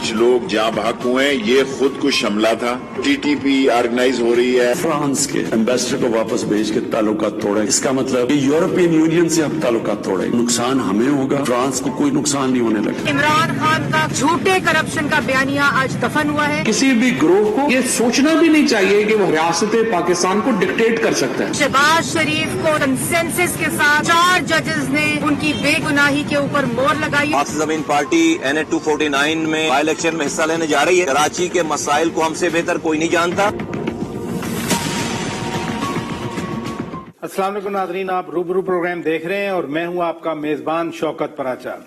5 लोग जहाँ बहक हुए हैं, ये खुद कुछ हमला था। TTP ऑर्गेनाइज हो रही है। फ्रांस के एम्बेसडर को वापस भेज के ताल्लुकात तोड़े, इसका मतलब यूरोपियन यूनियन से हम ताल्लुकात तोड़े, नुकसान हमें होगा, फ्रांस को कोई नुकसान नहीं होने लगा। इमरान खान का झूठे करप्शन का बयानिया आज दफन हुआ है। किसी भी ग्रोह को ये सोचना भी नहीं चाहिए कि वो रियासत पाकिस्तान को डिक्टेट कर सकता है। शहबाज शरीफ को कंसेंसस के साथ 4 जजेस ने उनकी बेगुनाही के ऊपर मोहर लगाई। आसिफ जमीन पार्टी NA 249 में बाई इलेक्शन में हिस्सा लेने जा रही है। कराची के मसाइल को हमसे बेहतर कोई नहीं जानता। अस्सलाम वालेकुम नाज़रीन, आप रूबरू प्रोग्राम देख रहे हैं और मैं हूं आपका मेजबान शौकत पराचा।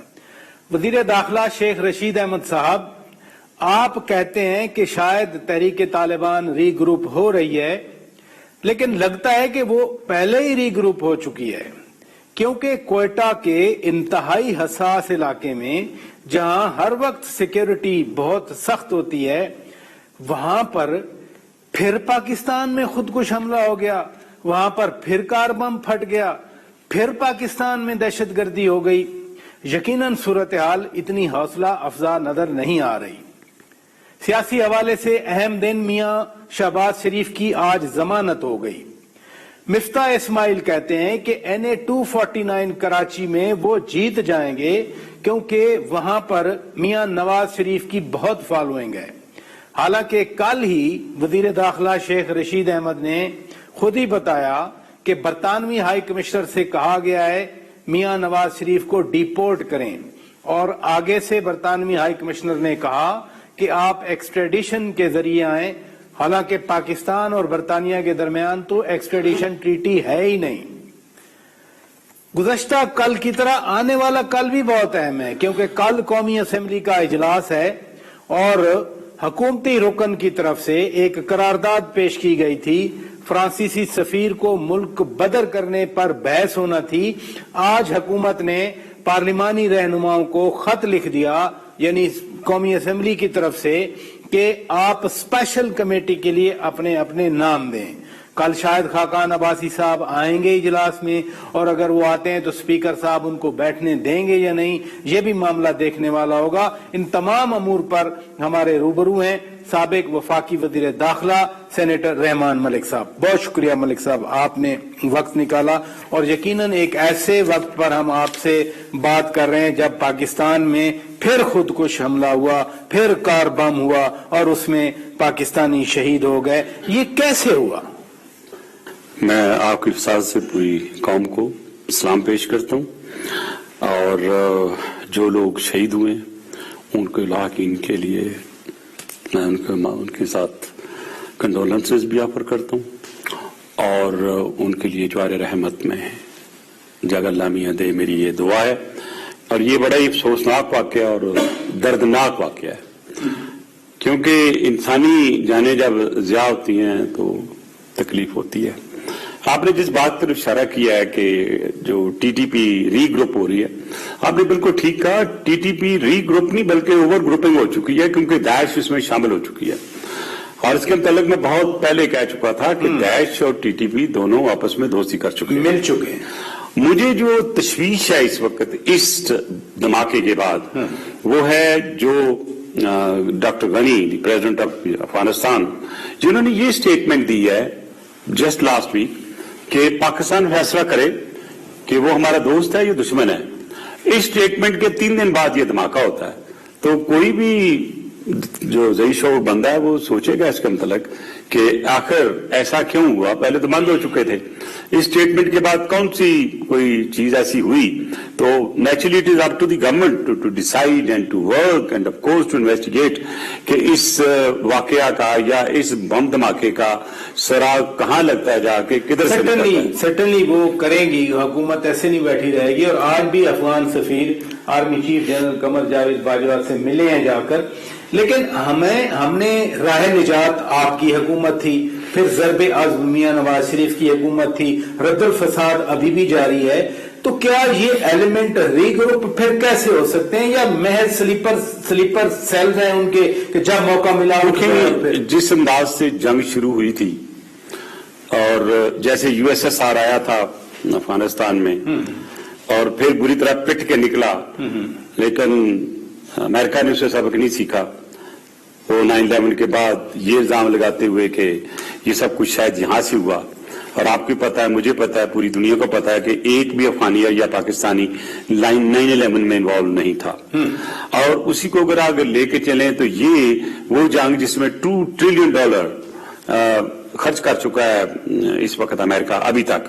वजीर दाखिला शेख रशीद अहमद साहब, आप कहते हैं कि शायद तहरीक तालिबान रीग्रुप हो रही है, लेकिन लगता है कि वो पहले ही रीग्रुप हो चुकी है, क्योंकि कोयटा के इंतहाई हसास इलाके में जहां हर वक्त सिक्योरिटी बहुत सख्त होती है, वहां पर फिर पाकिस्तान में खुदकुश हमला हो गया, वहां पर फिर कार बम फट गया, फिर पाकिस्तान में दहशतगर्दी हो गई। यकीनन सूरत हाल इतनी हौसला अफजा नजर नहीं आ रही। सियासी हवाले से अहम दिन मियां शहबाज शरीफ की आज जमानत हो गई। मिफ्ता इस्माइल कहते हैं कि NA 249 कराची में वो जीत जाएंगे, क्योंकि वहां पर मियां नवाज शरीफ की बहुत फॉलोइंग है। हालांकि कल ही वजीर दाखिला शेख रशीद अहमद ने खुद ही बताया कि बरतानवी हाई कमिश्नर से कहा गया है मियां नवाज शरीफ को डिपोर्ट करें, और आगे से बरतानवी हाई कमिश्नर ने कहा कि आप एक्सट्रेडिशन के जरिए आए। हालांकि पाकिस्तान और बरतानिया के दरमियान तो एक्सट्रेडिशन ट्रीटी है ही नहीं। गुज़श्ता कल की तरह आने वाला कल भी बहुत अहम है, क्योंकि कल कौमी असेंबली का इजलास है और हुकूमती रुकन की तरफ से एक करारदाद पेश की गई थी। फ्रांसीसी सफीर को मुल्क बदर करने पर बहस होना थी। आज हुकूमत ने पार्लिमानी रहनुमाओं को खत लिख दिया, यानी कौमी असेंबली की तरफ से, कि आप स्पेशल कमेटी के लिए अपने अपने नाम दें। कल शायद खाकान अब्बासी साहब आएंगे इजलास में, और अगर वो आते हैं तो स्पीकर साहब उनको बैठने देंगे या नहीं, ये भी मामला देखने वाला होगा। इन तमाम अमूर पर हमारे रूबरू हैं साबिक वफाकी वजीर दाखिला सेनेटर रहमान मलिक साहब। बहुत शुक्रिया मलिक साहब, आपने वक्त निकाला, और यकीनन एक ऐसे वक्त पर हम आपसे बात कर रहे हैं जब पाकिस्तान में फिर खुदकुश हमला हुआ, फिर कार बम हुआ और उसमें पाकिस्तानी शहीद हो गए। ये कैसे हुआ? मैं आपकी फसाद से पूरी कौम को सलाम पेश करता हूँ, और जो लोग शहीद हुए उनको लाकीन के लिए मैं उनके साथ कंडोलेंसेस भी ऑफर करता हूँ, और उनके लिए ज्वार रहमत में जगह लामिया दे, मेरी ये दुआ है। और ये बड़ा ही अफसोसनाक वाक़या और दर्दनाक वाक़या है, क्योंकि इंसानी जानें जब ज़िया होती हैं तो तकलीफ होती है। आपने जिस बात पर इशारा किया है कि जो TTP रीग्रुप हो रही है, आपने बिल्कुल ठीक कहा। TTP रीग्रुप नहीं बल्कि ओवर ग्रुपिंग हो चुकी है, क्योंकि दाइश इसमें शामिल हो चुकी है। और इसके मुतालिक मैं बहुत पहले कह चुका था कि दाइश और TTP दोनों आपस में दोस्ती कर चुके हैं, मिल चुके हैं। मुझे जो तशवीश है इस वक्त इस धमाके के बाद, वो है जो doctor Ghani, president of Afghanistan, जिन्होंने ये स्टेटमेंट दी है जस्ट लास्ट वीक कि पाकिस्तान फैसला करे कि वो हमारा दोस्त है या दुश्मन है। इस स्टेटमेंट के 3 दिन बाद ये धमाका होता है, तो कोई भी जो ज़ईश और बंदा है वो सोचेगा इसके मतलब कि आखिर ऐसा क्यों हुआ। पहले तो बंद हो चुके थे, इस स्टेटमेंट के बाद कौन सी कोई चीज ऐसी हुई। तो naturally it is up to the government to decide and to work and of course to investigate कि इस वाकया का या इस बम धमाके का सराग कहाँ लगता है, जाके किधर से लगता है। सर्टेनली वो करेंगी, हुकूमत ऐसे नहीं बैठी रहेगी। और आज भी अफगान सफीर आर्मी चीफ जनरल कमर जावेद बाजवा से मिले हैं जाकर, लेकिन हमने राह निजात आपकी हुकूमत थी, फिर ज़रबे अज़्म मियां नवाज शरीफ की हुकूमत थी, रद्दुल फसाद अभी भी जारी है। तो क्या ये एलिमेंट रीग्रुप फिर कैसे हो सकते हैं, या महज स्लीपर सेल्स हैं उनके कि जब मौका मिला उठेंगे? जिस अंदाज से जंग शुरू हुई थी और जैसे USSR आया था अफगानिस्तान में और फिर बुरी तरह पिट के निकला, लेकिन अमेरिका ने उससे सबक नहीं सीखा وہ 9/11 کے بعد یہ الزام لگاتے ہوئے کہ یہ سب کچھ شاید یہاں سے ہوا، اور آپ کو پتا ہے، مجھے پتا ہے، پوری دنیا کو پتا ہے کہ ایک بھی افغانی یا پاکستانی 9/11 میں انوالو نہیں تھا، اور اسی کو اگر لے کے چلیں تو یہ وہ جنگ جس میں $2 ٹریلین خرچ کر چکا ہے اس وقت امریکہ ابھی تک،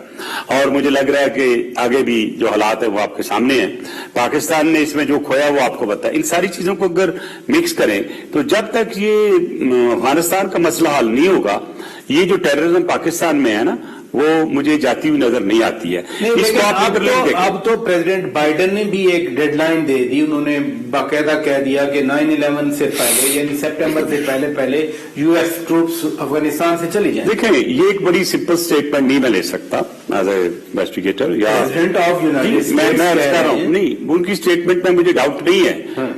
اور مجھے لگ رہا ہے کہ آگے بھی جو حالات ہیں وہ آپ کے سامنے ہیں۔ پاکستان نے اس میں جو کھویا وہ آپ کو پتا ہے۔ ان ساری چیزوں کو اگر مکس کریں تو جب تک یہ افغانستان کا مسئلہ حل نہیں ہوگا، یہ جو ٹیررزم پاکستان میں ہے نا، وہ مجھے جاتی ہوئی نظر نہیں آتی ہے۔ اس کو اب تو پریزیڈنٹ بائیڈن نے بھی ایک ڈیڈ لائن دے دی، انہوں نے باقاعدہ کہہ دیا کہ 9/11 سے پہلے یعنی سپٹمبر سے پہلے US ٹروپس افغانستان سے چلی جائیں۔ دیکھیں، یہ ایک بڑی سمپل اسٹیٹمنٹ نہیں میں لے سکتا ایز اے انویسٹیگیٹر یا پریزیڈنٹ آف یونائیٹڈ اسٹیٹس میں کہہ رہا ہوں، نہیں ان کی اسٹیٹمنٹ میں مجھے ڈاؤٹ نہیں ہے۔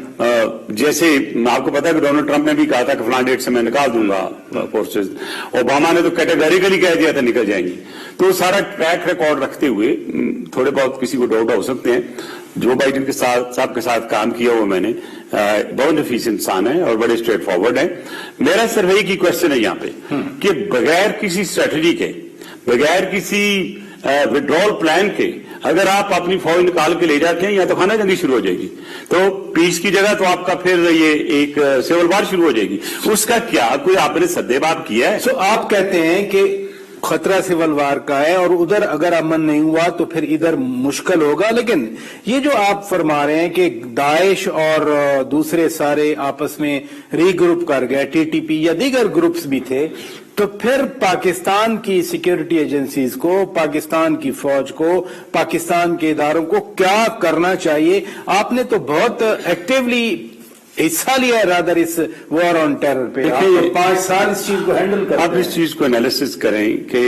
جیسے آپ کو پتا ہے کہ ڈونلڈ ٹرمپ نے بھی کہا تھا کہ فلاں ڈیٹ سے میں نکال دوں گا فورسز، اوباما نے تو کیٹیگریکلی کہہ دیا تھا نکل جائیں گی۔ تو سارا ٹریک ریکارڈ رکھتے ہوئے تھوڑے بہت کسی کو ڈاؤٹ ہو سکتے ہیں۔ جو بائیڈن کے ساتھ صاحب کے ساتھ کام کیا وہ میں نے، بہت نفیس انسان ہے اور بڑے اسٹریٹ فارورڈ ہیں۔ میرا صرف ایک ہی کوشچن ہے یہاں پہ کہ بغیر کسی اسٹریٹجی کے، بغیر کسی وڈرال پلان کے اگر آپ اپنی فوج نکال کے لے جاتے ہیں یا تو خانہ جنگی شروع ہو جائے گی، تو پیس کی جگہ تو آپ کا پھر یہ ایک سول وار شروع ہو جائے گی۔ اس کا کیا کوئی آپ نے سدے باب کیا ہے؟ سو آپ کہتے ہیں کہ خطرہ سول وار کا ہے اور ادھر اگر امن نہیں ہوا تو پھر ادھر مشکل ہوگا، لیکن یہ جو آپ فرما رہے ہیں کہ داعش اور دوسرے سارے آپس میں ری گروپ کر گئے، TTP یا دیگر گروپس بھی تھے، تو پھر پاکستان کی سیکیورٹی ایجنسیز کو، پاکستان کی فوج کو، پاکستان کے اداروں کو کیا کرنا چاہیے؟ آپ نے تو بہت ایکٹیولی حصہ لیا ہے rather us war on terror پہ، 5 سال اس چیز کو ہینڈل کر رہے ہیں۔ آپ اس چیز کو انالیسس کریں کہ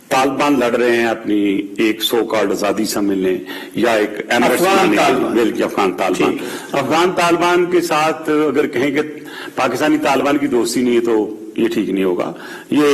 طالبان لڑ رہے ہیں اپنی ایک سو کارڈ آزادی سمجھ لیں یا ایک افغان طالبان کے ساتھ اگر کہیں کہ پاکستانی طالبان کی دوستی نہیں ہے تو یہ ٹھیک نہیں ہوگا۔ یہ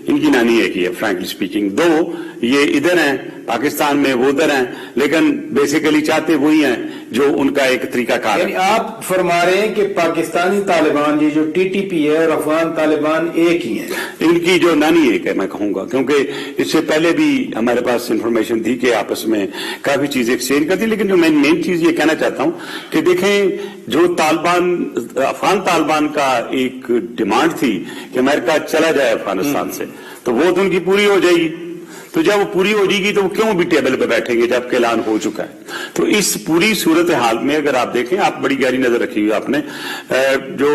ان کی نانی ایک ہی ہے، فرینکلی اسپیکنگ۔ دو یہ ادھر ہیں پاکستان میں، وہ ادھر ہیں، لیکن بیسیکلی چاہتے وہی ہیں جو ان کا ایک طریقہ کار ہے۔ یعنی آپ فرما رہے ہیں کہ پاکستانی طالبان یہ جو TTP ہے اور افغان طالبان ایک ہی ہیں، ان کی جو نانی ایک ہے میں کہوں گا، کیونکہ اس سے پہلے بھی ہمارے پاس انفارمیشن تھی کہ آپس میں کافی چیزیں ایکسچینج کرتی، لیکن جو میں مین چیز یہ کہنا چاہتا ہوں کہ دیکھیں جو افغان طالبان کا ایک ڈیمانڈ تھی کہ امریکہ چلا جائے افغانستان سے، تو وہ تو ان کی پوری ہو جائے گی۔ تو جب وہ پوری ہو جائے گی تو وہ کیوں بھی ٹیبل پہ بیٹھیں گے جبکہ اعلان ہو چکا ہے؟ تو اس پوری صورتحال میں اگر آپ دیکھیں، آپ بڑی گہری نظر رکھی ہوئی آپ نے، جو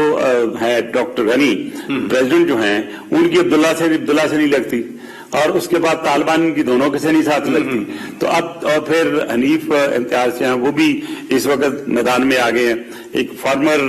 ہے ڈاکٹر غنی پریزیڈنٹ جو ہیں، ان کی عبداللہ سے نہیں لگتی، اور اس کے بعد طالبان کی دونوں کے سے نہیں ساتھ لگتی، تو اب اور پھر حنیف امتیاز سے ہیں، وہ بھی اس وقت میدان میں آ گئے ہیں۔ ایک فارمر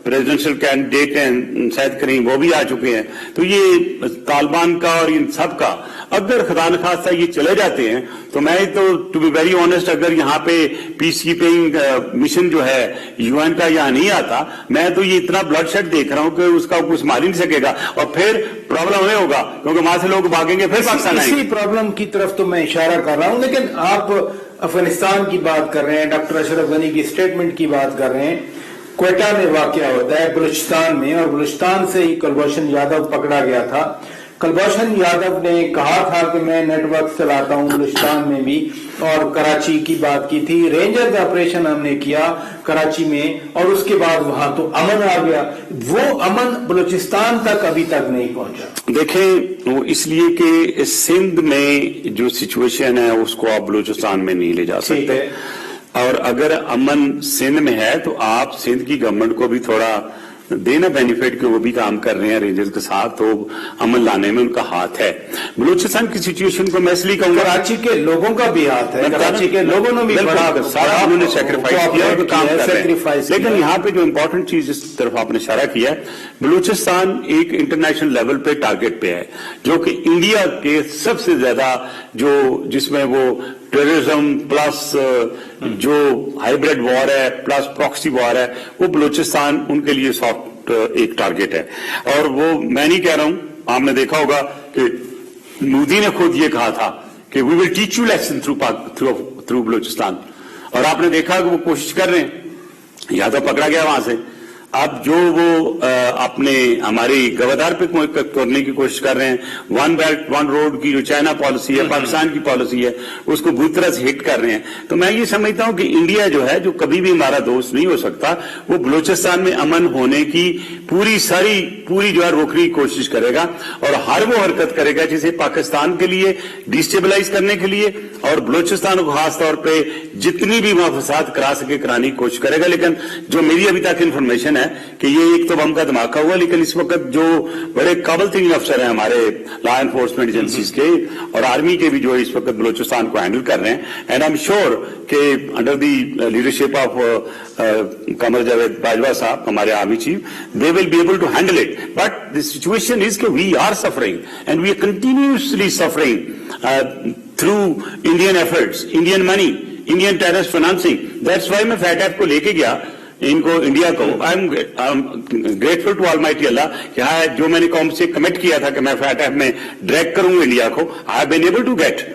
پریزیڈنشل کینڈیڈیٹ ہیں سید کریم، وہ بھی آ چکے ہیں۔ تو یہ طالبان کا اور ان سب کا اگر خدا نخواستہ یہ چلے جاتے ہیں تو میں تو ٹو بی ویری آنےسٹ، اگر یہاں پہ پیس کیپنگ مشن جو ہے UN کا یہاں نہیں آتا، میں تو یہ اتنا بلڈ شیڈ دیکھ رہا ہوں کہ اس کا کچھ مار ہی نہیں سکے گا، اور پھر پرابلم ہمیں ہوگا کیونکہ وہاں سے لوگ بھاگیں گے، پھر پاکستان آئیں گے۔ اسی پرابلم کی طرف تو میں اشارہ کر رہا ہوں، لیکن آپ افغانستان کی بات کر رہے ہیں، ڈاکٹر اشرف غنی کی اسٹیٹمنٹ کی بات کر رہے ہیں۔ کوئٹہ میں واقعہ ہوتا ہے بلوچستان میں، اور بلوچستان سے ہی کلبھوشن یادو پکڑا گیا تھا۔ کلبھوشن یادو نے کہا تھا کہ میں نیٹ ورک چلاتا ہوں بلوچستان میں بھی، اور کراچی کی بات کی تھی، رینجرز آپریشن ہم نے کیا کراچی میں، اور اس کے بعد وہاں تو امن آ گیا۔ وہ امن بلوچستان تک ابھی تک نہیں پہنچا۔ دیکھیں، وہ اس لیے کہ سندھ میں جو سچویشن ہے اس کو آپ بلوچستان میں نہیں لے جا سکتے، اور اگر امن سندھ میں ہے تو آپ سندھ کی گورنمنٹ کو بھی تھوڑا دینا بینیفٹ کہ وہ بھی کام کر رہے ہیں رینجرز کے ساتھ، تو امن لانے میں ان کا ہاتھ ہے۔ بلوچستان کی سچویشن کو میں اس لیے کہوں گا کراچی کے لوگوں کا بھی ہاتھ ہے، کراچی کے لوگوں نے بھی انہوں نے سیکریفائس کیا اور کام کر رہے ہیں۔ لیکن یہاں پہ جو امپورٹنٹ چیز اس طرف آپ نے اشارہ کیا ہے، بلوچستان ایک انٹرنیشنل لیول پہ ٹارگٹ پہ ہے، جو کہ انڈیا کے سب سے زیادہ جس میں وہ ٹیررزم پلس جو ہائیبریڈ وار ہے پلس پراکسی وار ہے، وہ بلوچستان ان کے لیے سافٹ ایک ٹارگٹ ہے۔ اور وہ میں نہیں کہہ رہا ہوں، آپ نے دیکھا ہوگا کہ مودی نے خود یہ کہا تھا کہ we will teach you lesson through Balochistan, اور آپ نے دیکھا کہ وہ کوشش کر رہے ہیں۔ یادو پکڑا گیا وہاں سے، अब जो वो अपने हमारी गवादार पे करने की कोशिश कर रहे हैं, वन बेल्ट वन रोड की जो चाइना पॉलिसी है, पाकिस्तान की पॉलिसी है, उसको बुरी तरह से हिट कर रहे हैं। तो मैं ये समझता हूं कि इंडिया जो है, जो कभी भी हमारा दोस्त नहीं हो सकता, वो बलूचिस्तान में अमन होने की पूरी जो है रोकने की कोशिश करेगा और हर वो हरकत करेगा जिसे पाकिस्तान के लिए डिस्टेबलाइज करने के लिए और बलूचिस्तान को खासतौर पे जितनी भी फसाद करा सके कराने की कोशिश करेगा। लेकिन जो मेरी अभी तक इन्फॉर्मेशन है कि ये एक तो बम का धमाका हुआ, लेकिन इस वक्त जो बड़े काबिल तरीन अफसर हैं हमारे लॉ एनफोर्समेंट एजेंसीज के और आर्मी के भी जो इस वक्त बलूचिस्तान को हैंडल कर रहे हैं, एंड आई एम श्योर कि under the leadership of Qamar Javed Bajwa sahab, हमारे army chief, they will be able to handle it. But the situation is कि we are suffering and we are continuously suffering through Indian efforts, Indian money, Indian terrorist financing. That's why मैं FATF को लेके गया इनको, India को। I am grateful to almighty Allah कि हाँ, जो मैंने कौम से कमिट किया था कि मैं फैटैफ में ड्रैग करूंगा इंडिया को, I have been able to get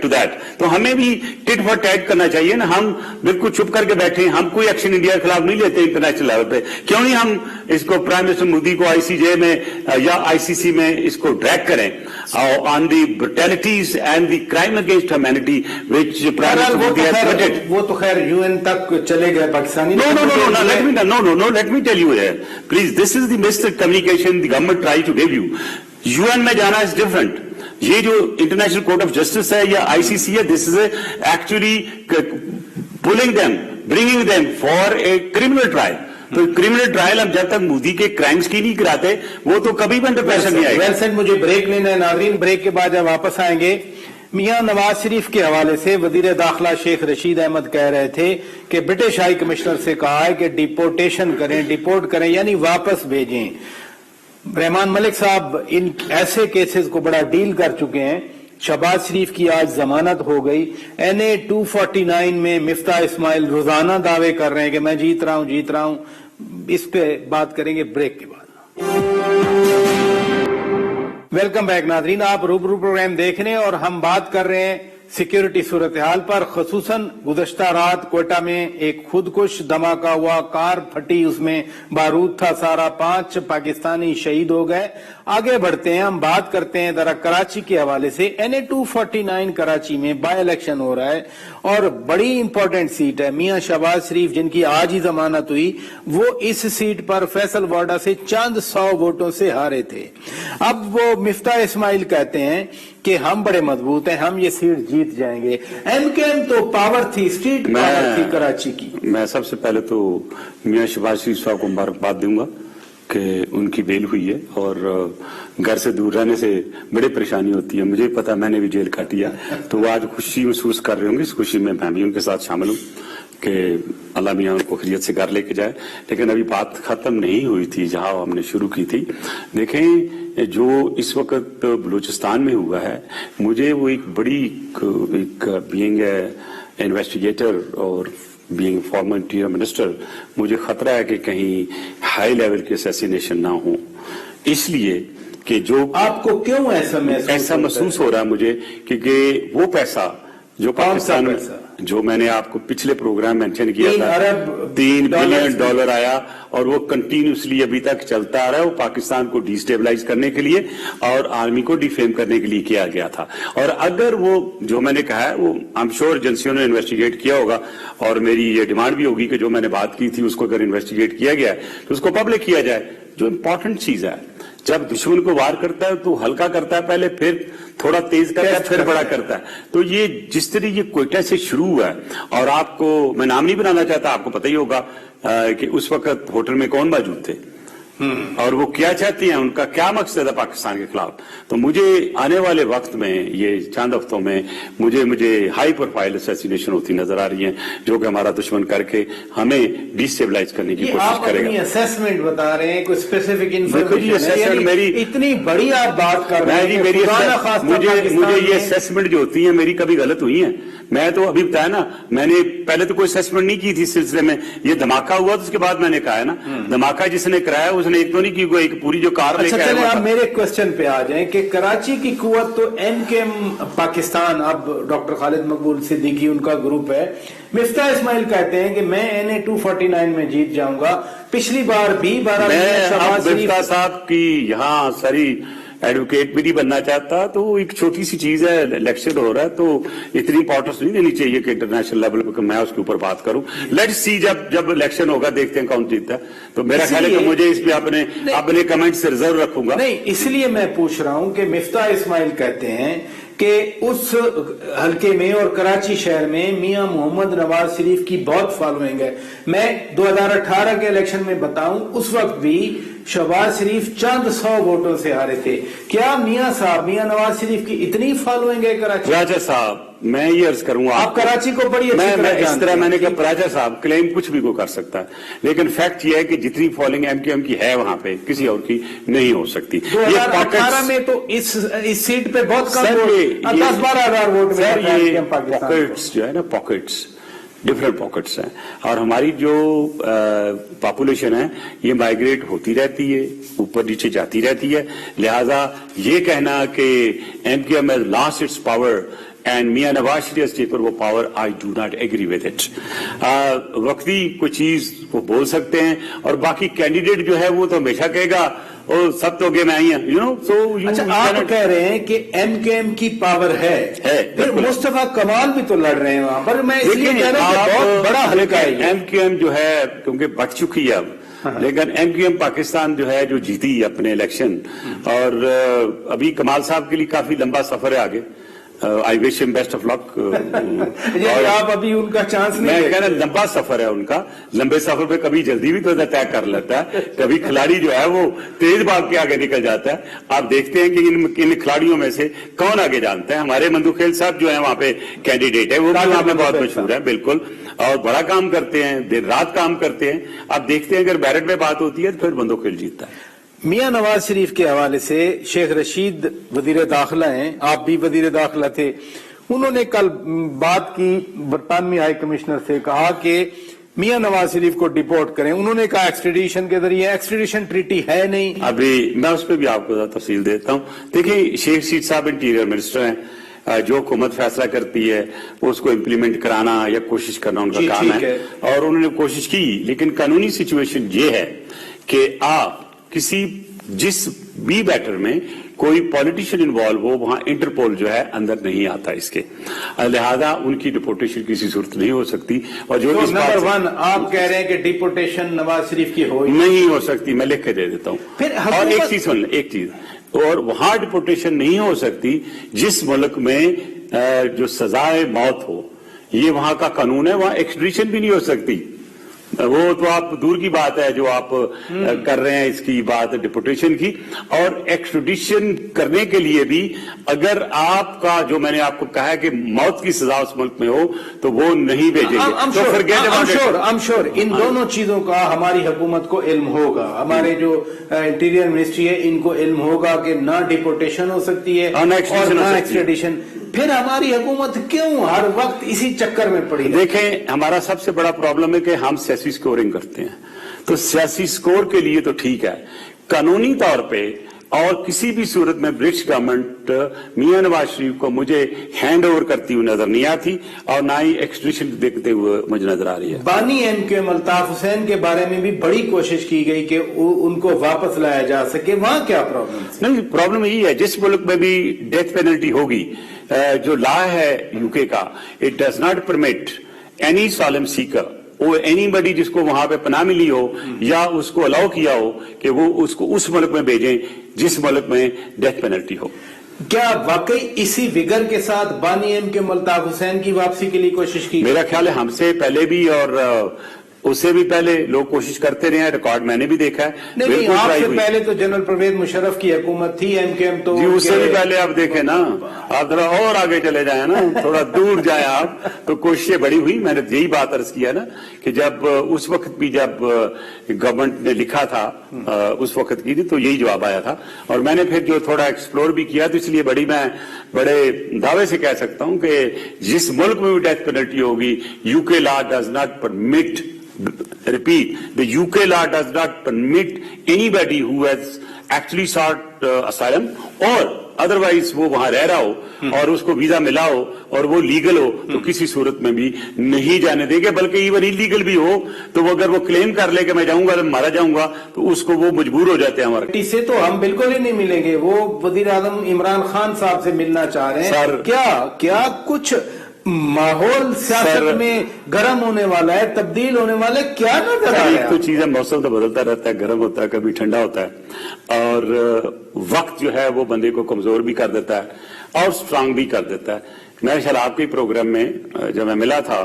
to that. तो हमें भी टिट फॉर टैट करना चाहिए ना। हम बिल्कुल चुप करके बैठे, हम कोई एक्शन इंडिया के खिलाफ नहीं लेते इंटरनेशनल लेवल पे। क्यों नहीं हम इसको प्राइम मिनिस्टर मोदी को आईसीजे में या आईसीसी में इसको ड्रैग करें on the brutalities and the crime against humanity which prime minister Modi has committed. वो तो खैर यूएन तक चले गए Pakistani. No, let me tell you here. Please, this is the missed communication the government tries to give you. UN में जाना is different. ये जो इंटरनेशनल कोर्ट ऑफ जस्टिस है या आईसीसी है, this is actually pulling them, bringing them for a criminal trial. तो criminal trial हम जब तक मोदी के क्राइम्स की नहीं कराते, वो तो कभी भी अंडर प्रेशर नहीं आएगा। Well said. मुझे ब्रेक लेना है नाज़रीन, ब्रेक के बाद जब वापस आएंगे, मियां नवाज शरीफ के हवाले से वजीर दाखिला शेख रशीद अहमद कह रहे थे कि ब्रिटिश हाई कमिश्नर से कहा है कि डिपोर्टेशन करें, डिपोर्ट करें, यानी वापस भेजें। रहमान मलिक साहब इन ऐसे केसेस को बड़ा डील कर चुके हैं। शहबाज शरीफ की आज जमानत हो गई। NA 249 में मिफ्ता इस्माइल रोजाना दावे कर रहे हैं कि मैं जीत रहा हूं। इस पे बात करेंगे ब्रेक के बाद। वेलकम बैक नाजरीन, आप रूबरू प्रोग्राम देख रहे हैं और हम बात कर रहे हैं सिक्योरिटी सूरत हाल पर। खसूसन गुज़श्ता रात कोयटा में एक खुदकुश धमाका हुआ, कार फटी, उसमें बारूद था सारा, 5 पाकिस्तानी शहीद हो गए। आगे बढ़ते हैं, हम बात करते हैं जरा कराची के हवाले से। NA 249 कराची में बाय इलेक्शन हो रहा है और बड़ी इंपॉर्टेंट सीट है। मियां शहबाज शरीफ जिनकी आज ही जमानत हुई, वो इस सीट पर फैसल वाडा से चंद 100 वोटों से हारे थे। अब वो मिफ्ता इस्माइल कहते हैं कि हम बड़े मजबूत हैं, हम ये सीट जीत जाएंगे। एमकेएम तो पावर थी, स्ट्रीट पावर थी कराची की। मैं सबसे पहले तो मियां शहबाज शरीफ साहब को मुबारकबाद दूंगा कि उनकी बेल हुई है और घर से दूर रहने से बड़ी परेशानी होती है। मुझे पता, मैंने भी जेल काटी है, तो वो आज खुशी महसूस कर रहे होंगे। इस खुशी में मैं भी उनके साथ शामिल हूँ कि अल्लाह मियां उनको खैरियत से घर लेके जाए। लेकिन अभी बात खत्म नहीं हुई थी जहां हमने शुरू की थी। देखें, जो इस वक्त बलूचिस्तान में हुआ है, मुझे वो एक बड़ी बीइंग इन्वेस्टिगेटर और बीइंग फॉर्मर इंटीरियर मिनिस्टर, मुझे खतरा है कि कहीं हाई लेवल की असैसिनेशन ना हो। इसलिए कि जो आपको क्यों ऐसा महसूस हो रहा है मुझे, क्योंकि वो पैसा जो पाकिस्तान में, जो मैंने आपको पिछले प्रोग्राम मेंशन किया था, $3 बिलियन आया और वो कंटिन्यूसली अभी तक चलता आ रहा है। वो पाकिस्तान को डिस्टेबलाइज करने के लिए और आर्मी को डिफेम करने के लिए किया गया था। और अगर वो जो मैंने कहा है, वो आई एम श्योर एजेंसियों ने इन्वेस्टिगेट किया होगा और मेरी ये डिमांड भी होगी कि जो मैंने बात की थी उसको अगर इन्वेस्टिगेट किया गया है तो उसको पब्लिक किया जाए। जो इंपॉर्टेंट चीज है, जब दुश्मन को वार करता है तो हल्का करता है पहले, फिर थोड़ा तेज करता है, फिर बड़ा करता है। तो ये जिस तरह ये कोयटा से शुरू हुआ है, और आपको मैं नाम नहीं बनाना चाहता, आपको पता ही होगा कि उस वक्त होटल में कौन मौजूद थे और वो क्या चाहती हैं, उनका क्या मकसद है पाकिस्तान के खिलाफ। तो मुझे आने वाले वक्त में, ये चंद हफ्तों में, मुझे हाई प्रोफाइल असैसिनेशन होती नजर आ रही है, जो कि हमारा दुश्मन करके हमें डिस्टेबलाइज करने की कोशिश करेगा। असेसमेंट बता रहे हैं, कोई स्पेसिफिक इन्फॉर्मेशन, मेरी इतनी बड़ी आप बात कर रहे हैं। मुझे ये असेसमेंट जो होती है मेरी कभी गलत हुई है। मैं तो अभी बताया ना, मैंने पहले तो कोई असेसमेंट नहीं की थी इस सिलसिले में। ये धमाका हुआ तो उसके बाद मैंने कहा है ना, धमाका जिसने कराया उसने पोर्शन एक तो नहीं की कोई एक पूरी जो कार अच्छा लेके चले आया आप मेरे क्वेश्चन पे आ जाएं कि कराची की कुव्वत तो एमकेएम पाकिस्तान, अब डॉक्टर खालिद मकबूल सिद्दीकी उनका ग्रुप है। मिफ्ता इस्माइल कहते हैं कि मैं NA 249 में जीत जाऊंगा। पिछली बार भी मिफ्ता साहब की यहाँ सारी एडवोकेट भी नहीं बनना चाहता, तो एक छोटी सी चीज है, इलेक्शन हो रहा है तो इतनी इंपॉर्टेंस नहीं देनी चाहिए कि इंटरनेशनल लेवल पे मैं उसके ऊपर बात करूं। लेट्स सी जब इलेक्शन होगा देखते हैं कौन जीतता है। तो मेरा ख्याल है कि मुझे इस पे अपने कमेंट से रिजर्व रखूंगा। नहीं, इसलिए मैं पूछ रहा हूं कि मिफ्ता इस्माइल कहते हैं कि उस हल्के में और कराची शहर में मियां मोहम्मद नवाज शरीफ की बहुत फॉलोइंग है। मैं 2018 के इलेक्शन में बताऊं, उस वक्त भी शहबाज शरीफ चंद 100 वोटों से हारे थे। क्या मियां नवाज शरीफ की इतनी फॉलोइंग है कराची? राजा साहब, मैं ये अर्ज करूंगा, आप कराची को बड़ी मैं इस तरह मैंने कहा राजा साहब क्लेम कुछ भी को कर सकता है, लेकिन फैक्ट ये है कि जितनी फॉलोइंग एमकेएम की है वहां पे किसी और की नहीं हो सकती। 2018 में तो इस सीट पे बहुत कम वोट, 10-12 हजार वोट में पॉकेट्स जो है ना, पॉकेट्स डिफरेंट पॉकेट्स हैं, और हमारी जो पॉपुलेशन है ये माइग्रेट होती रहती है, ऊपर नीचे जाती रहती है। लिहाजा ये कहना कि MKM has lost its power and Mian Nawaz Sharif has taken वो power, I do not agree with it. वक्ती कोई चीज वो बोल सकते हैं, और बाकी कैंडिडेट जो है वो तो हमेशा कहेगा और सब तो गेम आई है, अच्छा, आप कह रहे हैं कि एमकेएम की पावर है। फिर मुस्तफा कमाल भी तो लड़ रहे हैं वहां पर। मैं इसलिए कह रहा हूं बहुत बड़ा हल्का है एमकेएम जो है, क्योंकि बढ़ चुकी है अब। लेकिन एमकेएम पाकिस्तान जो है जो जीती अपने इलेक्शन, और अभी कमाल साहब के लिए काफी लंबा सफर है आगे। I wish him best of luck. और आप अभी उनका चांस नहीं, मैं कह रहा लंबा सफर है उनका, लंबे सफर पे कभी जल्दी भी तो तय कर लेता है, कभी खिलाड़ी जो है वो तेज भाग के आगे निकल जाता है। आप देखते हैं कि इन खिलाड़ियों में से कौन आगे जानता है। हमारे मंदुखेल साहब जो है वहां पे कैंडिडेट है, वो भी वहां पे बहुत मशहूर है, बिल्कुल, और बड़ा काम करते हैं, देर रात काम करते हैं। आप देखते हैं अगर बैरट में बात होती है तो फिर मंदुखेल जीतता है। मियां नवाज शरीफ के हवाले से शेख रशीद वजीर दाखिला हैं, आप भी वजीर दाखिला थे, उन्होंने कल बात की बरतानवी हाई कमिश्नर से, कहा कि मियां नवाज शरीफ को डिपोर्ट करें। उन्होंने कहा एक्सट्रेडिशन के जरिए, एक्सट्रेडिशन ट्रीटी है नहीं। अभी मैं उस पर भी आपको तफसील देता हूँ। देखिए, शेख रशीद साहब इंटीरियर मिनिस्टर हैं, जो हुकूमत फैसला करती है उसको इम्प्लीमेंट कराना या कोशिश करना उनका काम है, और उन्होंने कोशिश की। लेकिन कानूनी सिचुएशन ये है कि आप जिस भी मैटर में कोई पॉलिटिशियन इन्वॉल्व हो, वहां इंटरपोल जो है अंदर नहीं आता इसके, लिहाजा उनकी डिपोर्टेशन की सूरत नहीं हो सकती। और जो तो नंबर 1 आप कह रहे हैं कि डिपोर्टेशन नवाज शरीफ की नहीं हो सकती, मैं लिख के दे देता हूं। फिर और एक चीज सुन, एक चीज और, वहां डिपोर्टेशन नहीं हो सकती जिस मुल्क में जो सजाए मौत हो, ये वहां का कानून है, वहां एक्सट्रेडिशन भी नहीं हो सकती। वो तो आप दूर की बात है जो आप कर रहे हैं इसकी बात डिपोर्टेशन की। और एक्सट्रेडिशन करने के लिए भी अगर आपका, जो मैंने आपको कहा है कि मौत की सजा उस मुल्क में हो, तो वो नहीं भेजेंगे। तो फिर श्योर इन दोनों चीजों का हमारी हुकूमत को इल्म होगा, हमारे जो इंटीरियर मिनिस्ट्री है इनको इल्म होगा कि ना डिपोर्टेशन हो सकती है और ना एक्सट्रेडिशन। फिर हमारी हुकूमत क्यों हर वक्त इसी चक्कर में पड़ी? देखें, हमारा सबसे बड़ा प्रॉब्लम है कि हम सियासी स्कोरिंग करते हैं, तो सियासी स्कोर के लिए तो ठीक है, कानूनी तौर पे और किसी भी सूरत में ब्रिटिश गवर्नमेंट मियां नवाज शरीफ को मुझे हैंड ओवर करती हुई नजर नहीं आती, और ना ही एक्सट्रेडिशन देखते हुए मुझे नजर आ रही है। बानी एमकेएम अल्ताफ हुसैन के बारे में भी बड़ी कोशिश की गई कि उनको वापस लाया जा सके, वहां क्या प्रॉब्लम? नहीं, प्रॉब्लम यही है, जिस मुल्क में भी डेथ पेनल्टी होगी, जो लॉ है यूके का, it does not permit any Salam Sikar और एनीबडी जिसको वहां पे पनाह मिली हो या उसको अलाउ किया हो कि वो उसको उस मुल्क में भेजें जिस मुल्क में डेथ पेनल्टी हो। क्या वाकई इसी विगर के साथ बानी एमकेएम अल्ताफ हुसैन की वापसी के लिए कोशिश की? मेरा ख्याल है हमसे पहले भी और उससे भी पहले लोग कोशिश करते रहे हैं, रिकॉर्ड मैंने भी देखा है। नहीं, आपसे पहले तो जनरल परवेज मुशर्रफ की हुकूमत थी, एमकेएम तो जी उससे भी पहले आप देखें ना, आप जरा और आगे चले जाए ना, थोड़ा दूर जाए आप, तो कोशिशें बड़ी हुई। मैंने यही बात अर्ज किया ना कि जब उस वक्त भी जब गवर्नमेंट ने लिखा था उस वक्त की थी तो यही जवाब आया था, और मैंने फिर जो थोड़ा एक्सप्लोर भी किया, तो इसलिए मैं बड़े दावे से कह सकता हूं कि जिस मुल्क में भी डेथ पेनल्टी होगी, UK law does not permit repeat, the UK law does not permit anybody who has actually sought asylum or otherwise वो वहां रह रहा हो और उसको वीजा मिला हो और वो लीगल हो तो किसी सूरत में भी नहीं जाने देंगे, बल्कि इवन इलीगल भी हो तो वो अगर वो क्लेम कर ले कि मैं जाऊंगा तो मारा जाऊंगा तो उसको वो मजबूर हो जाते हैं हमारे से। तो हम बिल्कुल ही नहीं मिलेंगे। वो वजीर आजम इमरान खान साहब से मिलना चाह रहे हैं। सर, क्या कुछ माहौल सियासत में गर्म होने वाला है, तब्दील होने वाला है, क्या नजर आ रहा है? तो चीजें मौसम तो बदलता रहता है, गर्म होता है, कभी ठंडा होता है और वक्त जो है वो बंदे को कमजोर भी कर देता है और स्ट्रांग भी कर देता है। मैं शायद आपके प्रोग्राम में जब मैं मिला था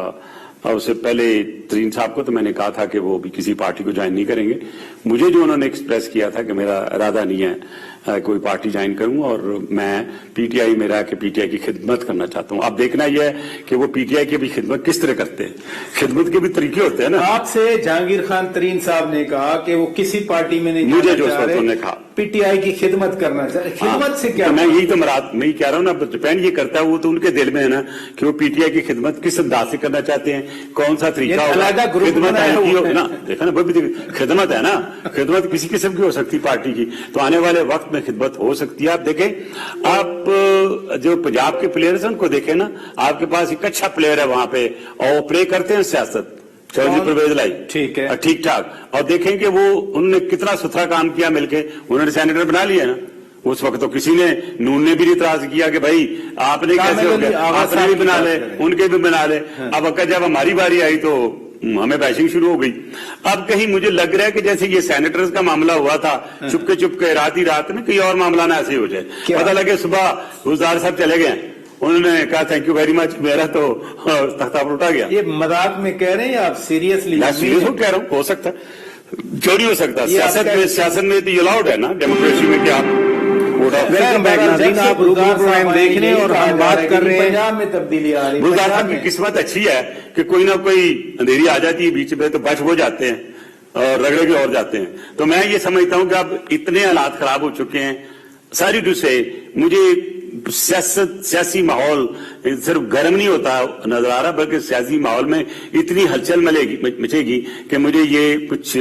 और उससे पहले तरीन साहब को तो मैंने कहा था कि वो भी किसी पार्टी को ज्वाइन नहीं करेंगे। मुझे जो उन्होंने एक्सप्रेस किया था कि मेरा इरादा नहीं है कोई पार्टी ज्वाइन करूं और मैं पीटीआई में रह के पीटीआई की खिदमत करना चाहता हूं। अब देखना यह है कि वो पीटीआई की भी खिदमत किस तरह करते हैं, खिदमत के भी तरीके होते हैं ना। आपसे जहांगीर खान तरीन साहब ने कहा कि वो किसी पार्टी में नहीं मुझे जो उन्होंने कहा पीटीआई की खिदमत करना चाह रहे। खिदमत से क्या? तो मैं यही तो मैं कह रहा हूं ना, डिपेंड ये करता है वो तो उनके दिल में है ना कि वो पीटीआई की खिदमत किस अंदाज से करना चाहते हैं, कौन सा तरीका होगा। खिदमत है ना, देखा ना, वो भी खिदमत है ना, खिदमत किसी किस्म की हो सकती पार्टी की, तो आने वाले वक्त में खिदमत हो सकती है। आप देखें, आप जो पंजाब के प्लेयर्स हैं उनको देखें ना, आपके पास एक अच्छा प्लेयर है वहां पे और वो प्ले करते हैं सियासत, चौधरी परवेज लाई, ठीक है, ठीक ठाक, और देखें कि वो उन्होंने कितना सुथरा काम किया मिलके, उन्होंने सेनेटर बना लिया ना। उस वक्त तो किसी ने, नून ने भी इतराज किया कि भाई आपने कैसे हो गया, आपने भी बना ले, उनके भी बना ले। अब जब हमारी बारी आई तो हमें बैशिंग शुरू हो गई। अब कहीं मुझे लग रहा है कि जैसे ये सेनेटर्स का मामला हुआ था, चुपके रात ही रात में कहीं और मामला ना ऐसे हो जाए। पता लगे सुबह गुलजार साहब चले गए, उन्होंने कहा थैंक यू वेरी मच, मेरा तो तख्ता पर उठा गया। ये मजाक में कह रहे हैं या आप सीरियसली? मैं सीरियस कह रहा हूँ, हो सकता है, क्यों नहीं हो सकता। सियासत में तो ये अलाउड है ना, डेमोक्रेसी में, क्या वेलकम बैक नाज़रीन, आप प्रोग्राम देख रहे हैं और हम बात कर रहे हैं पंजाब में तब्दीली आ रही है। गुलजार साहब की किस्मत अच्छी है कि कोई ना कोई अंधेरी आ जाती है बीच में तो बच हो जाते हैं और रगड़े के और जाते हैं। तो मैं ये समझता हूं कि अब इतने हालात खराब हो चुके हैं, सारी टू से मुझे सियासी माहौल सिर्फ गर्म नहीं होता नजर आ रहा, बल्कि सियासी माहौल में इतनी हलचल मचेगी कि मुझे ये कुछ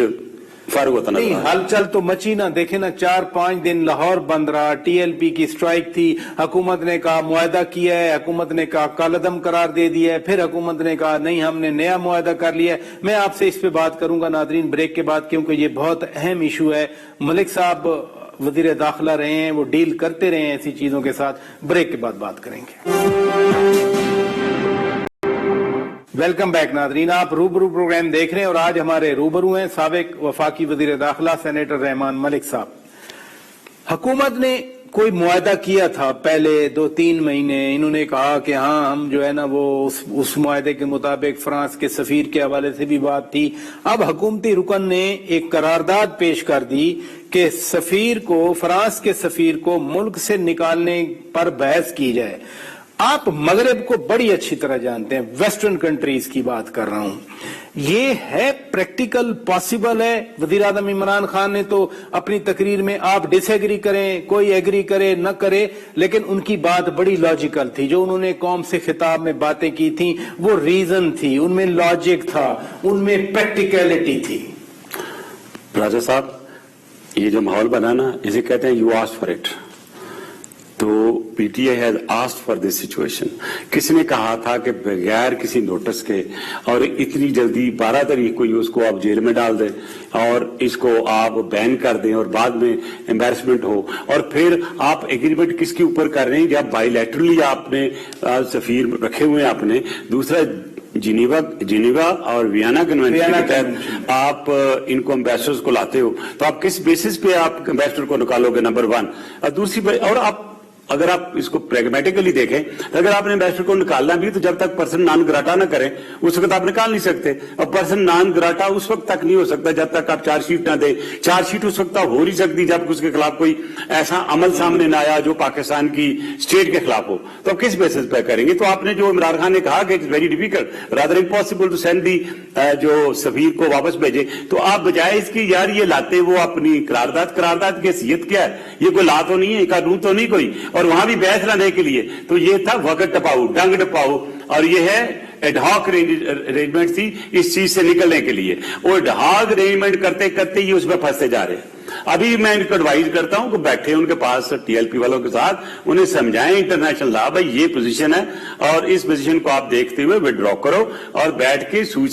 फर्क होता नहीं। हलचल तो मची ना, देखे ना, 4-5 दिन लाहौर बंद रहा, टीएलपी की स्ट्राइक थी, हुकूमत ने कहा मुआहदा किया है, हुकूमत ने कहा कालअदम करार दे दिया है, फिर हुकूमत ने कहा नहीं हमने नया मुआहदा कर लिया है। मैं आपसे इस पे बात करूंगा नाजरीन ब्रेक के बाद, क्योंकि ये बहुत अहम इशू है। मलिक साहब वजीर दाखिला रहे हैं, वो डील करते रहे हैं ऐसी चीजों के साथ। ब्रेक के बाद बात करेंगे। वेलकम बैक नाजरीन, आप रूबरू प्रोग्राम देख रहे हैं और आज हमारे रूबरू हैं साबिक वफाकी वजीर दाखिला सेनेटर रहमान मलिक साहब। हुकूमत ने कोई मुआहदा किया था पहले 2-3 महीने, इन्होंने कहा कि हाँ हम जो है ना वो उस मुआहदे के मुताबिक फ्रांस के सफीर के हवाले से भी बात थी। अब हुकूमती रुकन ने एक करारदाद पेश कर दी कि सफीर को, फ्रांस के सफीर को मुल्क से निकालने पर बहस की जाए। आप मगरब को बड़ी अच्छी तरह जानते हैं, वेस्टर्न कंट्रीज की बात कर रहा हूं। ये है प्रैक्टिकल, पॉसिबल है? वजीर आजम इमरान खान ने तो अपनी तकरीर में, आप डिसएग्री करें, कोई एग्री करे न करे, लेकिन उनकी बात बड़ी लॉजिकल थी। जो उन्होंने कौम से खिताब में बातें की थी वो रीजन थी, उनमें लॉजिक था, उनमें प्रैक्टिकलिटी थी। राजा साहब, ये जो माहौल बना ना, इसे कहते हैं यू आस्क्ड फॉर इट। तो PTI has asked for this situation. किसने कहा था कि बगैर किसी नोटिस के और इतनी जल्दी 12 तारीख को ही उसको आप जेल में डाल दें और इसको आप बैन कर दें और बाद में एम्बैरसमेंट हो, और फिर आप एग्रीमेंट किसके ऊपर कर रहे हैं? जब बायलैटरली आपने सफीर रखे हुए हैं आपने, दूसरा जिनेवा और वियना कन्वेंशन के तहत आप इनको एम्बेसडर्स को लाते हो, तो आप किस बेसिस पे आप एम्बेसडर को निकालोगे? नंबर 1। और दूसरी, और आप अगर आप इसको प्रैग्मेटिकली देखें तो अगर आपने एम्बेसडर को निकालना भी तो जब तक पर्सन नॉन ग्राटा ना करें उस वक्त आप निकाल नहीं सकते। और पर्सन नॉन ग्राटा उस वक्त तक नहीं हो सकता जब तक आप चार्जशीट ना दे। चार्जशीट उस वक्त हो नहीं सकती जब उसके खिलाफ कोई ऐसा अमल सामने ना आया जो पाकिस्तान की स्टेट के खिलाफ हो। तो आप किस बेसिस पर करेंगे? तो आपने जो इमरान खान ने कहा कि it's very difficult, rather impossible to send दी जो सफीर को वापस भेजे, तो आप बजाय इसकी यार ये लाते वो अपनी करारदाद की हैसियत क्या है? ये कोई ला तो नहीं है, कानून तो नहीं कोई, और वहां भी बहस लाने के लिए तो ये था वक्त टपाऊ, डंग टपाऊ, और ये है एडहॉक अरेंजमेंट थी इस चीज से निकलने के लिए, वो एडहॉक अरेंजमेंट करते करते ही उसमें फंसते जा रहे हैं। अभी मैं इनको एडवाइज करता हूं कि बैठे उनके पास टीएलपी वालों के साथ, उन्हें समझाएं इंटरनेशनल लॉ, भाई ये पोजीशन है और इस पोजीशन को आप देखते हुए विड्रॉ करो और बैठ के सोच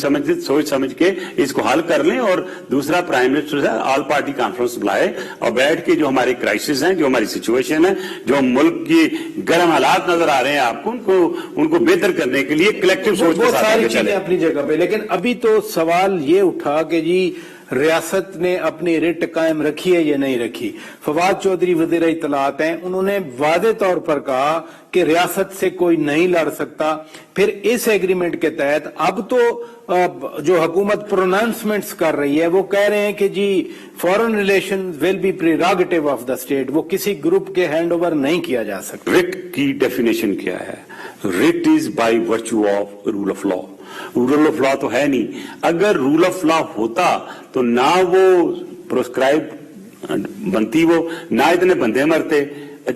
समझ के इसको हल कर लें। और दूसरा, प्राइम मिनिस्टर है ऑल पार्टी कॉन्फ्रेंस बुलाए और बैठ के जो हमारी क्राइसिस है, जो हमारी सिचुएशन है, जो मुल्क की गर्म हालात नजर आ रहे हैं आपको, उनको बेहतर करने के लिए कलेक्टिव सोच के साथ सारी चीजें अपनी जगह पे। लेकिन अभी तो सवाल ये उठा कि जी रियासत ने अपनी रिट कायम रखी है या नहीं रखी। फवाद चौधरी वज़ीर इत्तलात हैं, उन्होंने वादे तौर पर कहा कि रियासत से कोई नहीं लड़ सकता। फिर इस एग्रीमेंट के तहत अब तो जो हुकूमत प्रोनाउंसमेंट्स कर रही है वो कह रहे हैं कि जी foreign relations will be prerogative of the state, वो किसी ग्रुप के हैंड ओवर नहीं किया जा सकता। रिट की डेफिनेशन क्या है? Writ is by virtue of rule of law. Rule of law तो है नहीं। अगर रूल ऑफ लॉ होता तो ना वो प्रोस्क्राइब बनती, वो ना इतने बंदे मरते।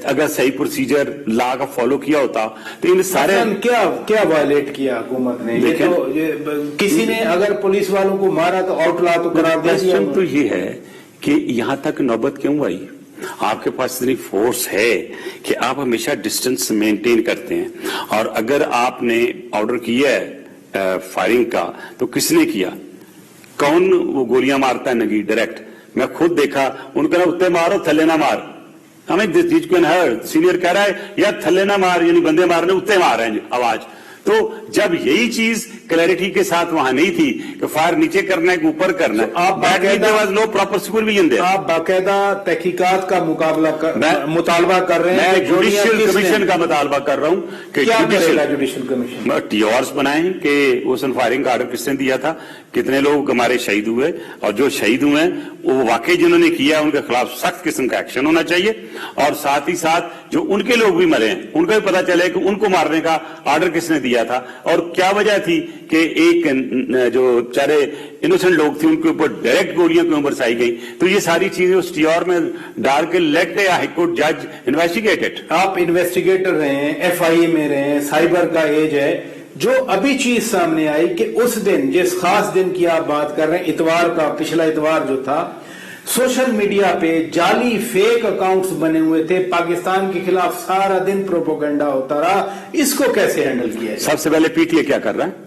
अगर सही प्रोसीजर लॉ का फॉलो किया होता तो इन सारे क्या वायलेट किया हुकूमत ने? किसी ने अगर पुलिस वालों को मारा तो आउटलॉ तो करार दे दिया। तो ये है कि यहां तक नौबत क्यों आई? आपके पास इतनी फोर्स है कि आप हमेशा डिस्टेंस मेंटेन करते हैं। और अगर आपने ऑर्डर किया है फायरिंग का तो किसने किया? कौन वो गोलियां मारता है नगी डायरेक्ट? मैं खुद देखा, उनका ना उत्ते मारो थल्ले ना मार। हमें दिस चीज को सीनियर कह रहा है यार थल्ले ना मार, यानी बंदे मारने उत्ते मार रहे हैं आवाज। तो जब यही चीज क्लैरिटी के साथ वहां नहीं थी कि फायर नीचे करना है कि ऊपर करना है, आप नो प्रॉपर सुपरविजन दे। आप बाकायदा तहकीकात का मुतालबा कर रहे हैं? मैं जुडिशियल कमीशन का मुतालबा कर रहा हूं कि जुडिशियल कमीशन टीआरस बनाएं कि उस फायरिंग का ऑर्डर किसने दिया था, कितने लोग हमारे शहीद हुए, और जो शहीद हुए हैं वो वाकई जिन्होंने किया उनके खिलाफ सख्त किस्म का एक्शन होना चाहिए। और साथ ही साथ जो उनके लोग भी मरे हैं उनका भी पता चले कि उनको मारने का ऑर्डर किसने दिया था और क्या वजह थी कि एक जो चारे इनोसेंट लोग थे उनके ऊपर डायरेक्ट गोलियां क्यों बरसाई गई। तो ये सारी चीजें उस टीआर में डाल के लेट ए हाई कोर्ट जज इन्वेस्टिगेट इट। आप इन्वेस्टिगेटर रहे हैं, एफआईए में रहे हैं, साइबर का एज है। जो अभी चीज सामने आई कि उस दिन, जिस खास दिन की आप बात कर रहे हैं, इतवार का, पिछला इतवार जो था, सोशल मीडिया पे जाली फेक अकाउंट्स बने हुए थे, पाकिस्तान के खिलाफ सारा दिन प्रोपोगंडा होता रहा। इसको कैसे हैंडल किया? सबसे पहले पीटीए क्या कर रहा है?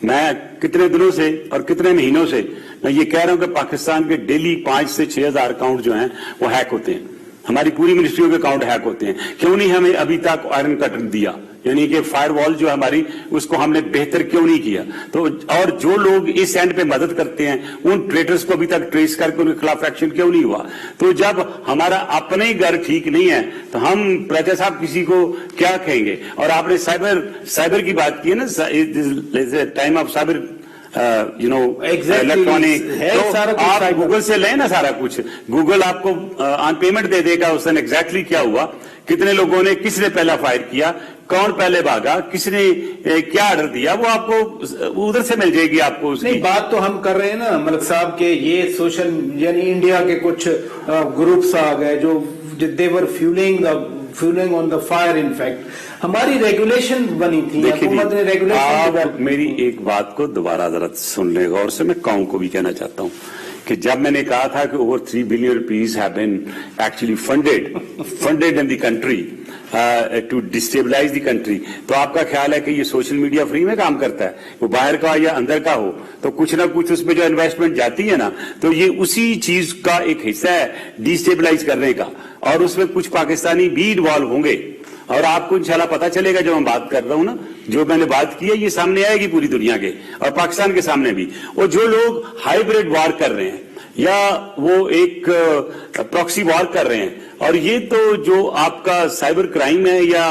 मैं कितने दिनों से और कितने महीनों से मैं ये कह रहा हूं कि पाकिस्तान के डेली 5 से 6 हजार अकाउंट जो हैं वो हैक होते हैं। हमारी पूरी मिनिस्ट्रियों के अकाउंट हैक होते हैं। क्यों नहीं हमें अभी तक आयरन कटर दिया, यानी कि फायरवॉल जो हमारी, उसको हमने बेहतर क्यों नहीं किया? तो और जो लोग इस एंड पे मदद करते हैं उन ट्रेटर्स को अभी तक ट्रेस करके उनके खिलाफ एक्शन क्यों नहीं हुआ? तो जब हमारा अपने ही घर ठीक नहीं है तो हम प्रजा साहब किसी को क्या कहेंगे? और आपने साइबर की बात की है ना, टाइम ऑफ साइबर इलेक्ट्रॉनिक, तो आप गूगल से लें ना सारा कुछ। गूगल आपको ऑन पेमेंट दे देगा उस दिन एग्जैक्टली क्या हुआ, कितने लोगों ने, किसने पहला फायर किया, कौन पहले भागा, किसने क्या ऑर्डर दिया, वो आपको उधर से मिल जाएगी आपको उसकी। नहीं, बात तो हम कर रहे हैं ना मलिक साहब के ये सोशल, यानी इंडिया के कुछ ग्रुप्स आ गए जो they were fuelling on the fire. In fact हमारी रेगुलेशन बनी थी, हुकूमत ने रेगुलेशन। आप मेरी एक बात को दोबारा जरा सुन ले गौर से। मैं कौम को भी कहना चाहता हूं कि जब मैंने कहा था कि over 3 billion rupees have been actually funded in the country to destabilize the country, तो आपका ख्याल है कि ये सोशल मीडिया फ्री में काम करता है? वो बाहर का या अंदर का हो तो कुछ ना कुछ उसमें जो इन्वेस्टमेंट जाती है ना, तो ये उसी चीज का एक हिस्सा है डिस्टेबलाइज करने का। और उसमें कुछ पाकिस्तानी भी इन्वॉल्व होंगे और आपको इंशाल्लाह पता चलेगा जब मैं बात कर रहा हूं ना, जो मैंने बात की है ये सामने आएगी पूरी दुनिया के और पाकिस्तान के सामने भी। और जो लोग हाइब्रिड वार कर रहे हैं या वो एक प्रॉक्सी वार कर रहे हैं, और ये तो जो आपका साइबर क्राइम है या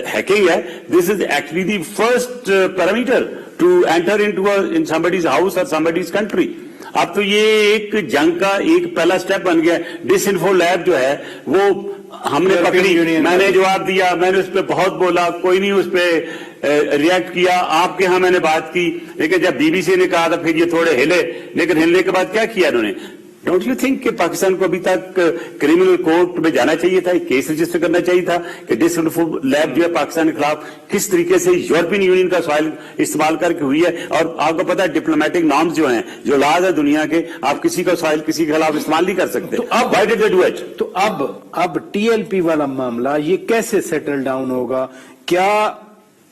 हैकिंग है, this is actually the first parameter to enter in somebody's house और समबडीज कंट्री। अब तो ये एक जंग का एक पहला स्टेप बन गया। डिसइंफो लैब जो है वो हमने पकड़ी, मैंने जवाब दिया, मैंने उस पर बहुत बोला, कोई नहीं उस पर रिएक्ट किया। आपके यहां मैंने बात की, लेकिन जब बीबीसी ने कहा था फिर ये थोड़े हिले, लेकिन हिलने के बाद क्या किया इन्होंने? डोंट यू थिंक कि पाकिस्तान को अभी तक क्रिमिनल कोर्ट में जाना चाहिए था, एक केस रजिस्टर करना चाहिए था कि डिसइन्फो लैब जो है पाकिस्तान के खिलाफ किस तरीके से यूरोपियन यूनियन का सॉइल इस्तेमाल करके हुई है। और आपको पता है डिप्लोमेटिक नॉर्म्स जो हैं, जो लाज है दुनिया के, आप किसी का सॉइल किसी के खिलाफ इस्तेमाल नहीं कर सकते। तो अब why did they do it? तो अब टीएलपी वाला मामला ये कैसे सेटल डाउन होगा? क्या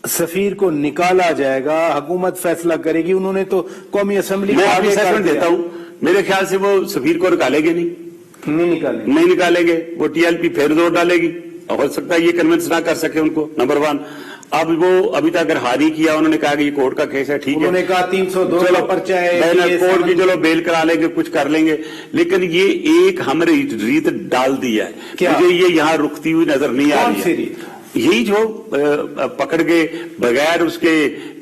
सफीर को निकाला जाएगा? हुकूमत फैसला करेगी? उन्होंने तो कौमी असेंबली मैं आपको असेसमेंट देता हूं, मेरे ख्याल से वो सफीर को निकालेंगे नहीं निकालेंगे, वो टीएलपी फिर जोर डालेगी। हो सकता है ये कन्विंस ना कर सके उनको, नंबर वन। अब वो अभी तक अगर हारी किया, उन्होंने कहा कि ये कोर्ट का केस है, ठीक है, उन्होंने कहा 302 चलो पर्चा है, कोर्ट की चलो बेल करा लेंगे, कुछ कर लेंगे, लेकिन ये एक हमने रीत डाल दी है, मुझे ये यहाँ रुकती हुई नजर नहीं आ रही है। यही जो पकड़ के बगैर उसके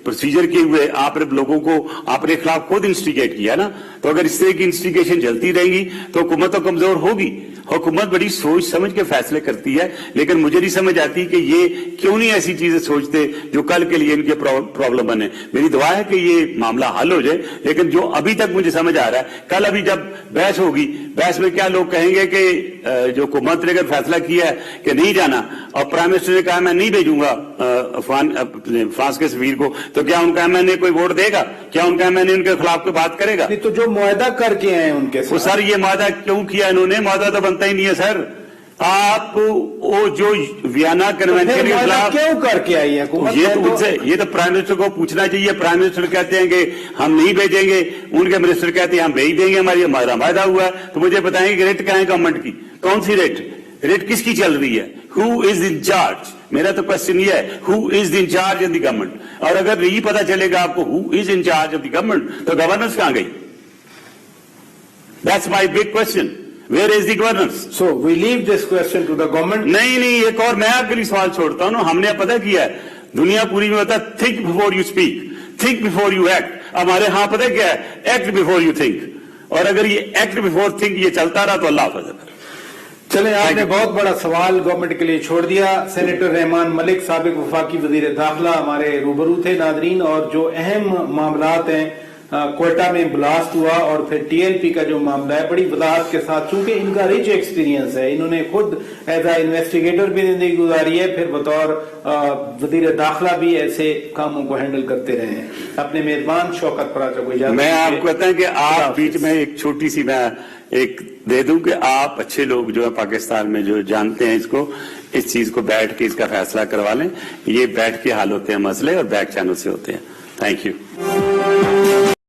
प्रोसीजर किए हुए आपने लोगों को आपने खिलाफ खुद इंस्टिगेट किया ना, तो अगर इस तरह की इंस्टिगेशन चलती रहेगी तो हुकूमत तो कमजोर होगी। हुकूमत बड़ी सोच समझ के फैसले करती है, लेकिन मुझे नहीं समझ आती कि ये क्यों नहीं ऐसी चीजें सोचते जो कल के लिए इनके प्रॉब्लम बने। मेरी दुआ है कि ये मामला हल हो जाए, लेकिन जो अभी तक मुझे समझ आ रहा है, कल अभी जब बहस होगी, बहस में क्या लोग कहेंगे कि जो हुकूमत ने अगर फैसला किया है कि नहीं जाना और प्राइम मिनिस्टर ने कहा मैं नहीं भेजूंगा फ्रांस के सफीर को, तो क्या उनका एमएनए कोई वोट देगा? क्या उनका एमएनए उनके खिलाफ कोई बात करेगा? तो जो मुआहदा करके आए उनके साथ, वो सर ये मुआहदा क्यों किया इन्होंने? मुआहदा तो बनता ही नहीं है सर। आप वो जो वियना कन्वेंशन के खिलाफ क्यों करके आई है हुकूमत? ये तो प्राइम मिनिस्टर को पूछना चाहिए। प्राइम मिनिस्टर कहते हैं कि हम नहीं भेजेंगे, उनके मिनिस्टर कहते हैं हम भेज देंगे, हमारा वायदा हुआ है। तो मुझे बताएंगे कि रेट क्या है गवर्नमेंट की, कौन सी रेट किसकी चल रही है? Who is in charge? मेरा तो क्वेश्चन ये है, who is in charge in the government? और अगर नहीं पता चलेगा आपको who is in charge of the government, तो गवर्नेंस कहां गई? That's my big question, where is the governance? So we leave this question to the government. नहीं, एक और मैं आपके लिए सवाल छोड़ता हूं ना। हमने पता किया है, दुनिया पूरी में होता है think before you speak, think before you act. हमारे यहां पता क्या है? Act before you think. और अगर ये एक्ट बिफोर थिंक ये चलता रहा तो अल्लाह हाफ़िज़। चले, आपने बहुत बड़ा सवाल गवर्नमेंट के लिए छोड़ दिया। सेनेटर रहमान मलिक साबिक वफाकी वजीर दाखिला हमारे रूबरू थे नादरीन। और जो अहम मामलात हैं, कोयटा में ब्लास्ट हुआ और फिर टीएलपी का जो मामला है, बड़ी वजाहत के साथ, चूंकि इनका रिच एक्सपीरियंस है, इन्होंने खुद एज ए इन्वेस्टिगेटर भी जिंदगी गुजारी है, फिर बतौर वजीर दाखिला भी ऐसे कामों को हैंडल करते रहे हैं। अपने मेजबान शौकत पराचा को इजाजत। मैं आपको कहता हूं कि आप बीच में एक छोटी सी मैं एक दे दूं कि आप अच्छे लोग जो है पाकिस्तान में जो जानते हैं इसको, इस चीज को बैठ के इसका फैसला करवा लें। ये बैठ के हाल होते हैं मसले और बैक चैनल से होते हैं। Thank you.